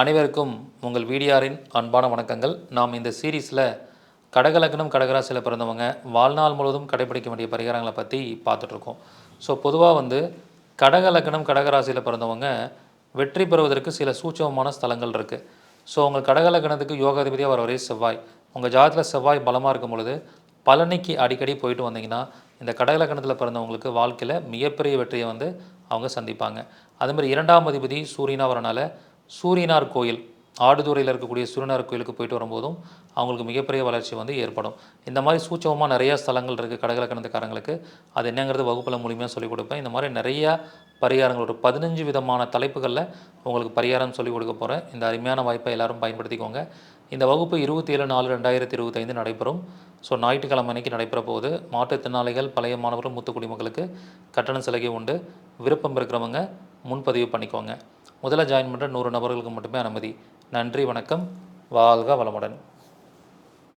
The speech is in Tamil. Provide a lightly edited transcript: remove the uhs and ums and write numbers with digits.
அனைவருக்கும் உங்கள் வீடியாரின் அன்பான வணக்கங்கள். நாம் இந்த சீரீஸில் கடகலக்னம் கடகராசியில் பிறந்தவங்க வாழ்நாள் முழுவதும் கடைபிடிக்க வேண்டிய பரிகாரங்களை பற்றி பார்த்துட்ருக்கோம். ஸோ பொதுவாக கடகலக்னம் கடகராசியில் பிறந்தவங்க வெற்றி பெறுவதற்கு சில சூட்சமமான ஸ்தலங்கள் இருக்குது. ஸோ உங்கள் கடகலக்னத்துக்கு யோகாதிபதியாக வர ஒரே செவ்வாய், உங்கள் ஜாதகத்தில் செவ்வாய் பலமாக இருக்கும் பொழுது பழனிக்கு அடிக்கடி போயிட்டு வந்தீங்கன்னா இந்த கடகலக்னத்தில் பிறந்தவங்களுக்கு வாழ்க்கையில் மிகப்பெரிய வெற்றியை அவங்க சந்திப்பாங்க. அதேமாதிரி 2ஆம் அதிபதி சூரியனாக வரனால சூரியனார் கோயில், ஆடுதுறையில் இருக்கக்கூடிய சூரியனார் கோயிலுக்கு போயிட்டு வரும்போதும் அவங்களுக்கு மிகப்பெரிய வளர்ச்சி ஏற்படும். இந்த மாதிரி சூட்சமமாக நிறையா ஸ்தலங்கள் இருக்குது கடகலக்கணத்துக்காரங்களுக்கு. அது என்னங்கிறது வகுப்பில் மூலியமாக சொல்லிக் கொடுப்பேன். இந்த மாதிரி நிறையா பரிகாரங்கள் ஒரு 15 விதமான தலைப்புகளில் உங்களுக்கு பரிகாரம் சொல்லிக் கொடுக்க போகிறேன். இந்த அருமையான வாய்ப்பை எல்லோரும் பயன்படுத்திக்கோங்க. இந்த வகுப்பு 27/4/2025 நடைபெறும். ஸோ ஞாயிற்றுக்கிழமை அன்னைக்கு நடைபெற போகுது. மாற்றுத்திறனாளிகள், பழைய மாணவர்கள், மூத்த குடிமக்களுக்கு கட்டண சலுகை உண்டு. விருப்பம் இருக்கிறவங்க முன்பதிவு பண்ணிக்கோங்க. முதல்ல ஜாயின் பண்ணுற 100 நபர்களுக்கு மட்டுமே அனுமதி. நன்றி, வணக்கம், வாழ்க வளமுடன்.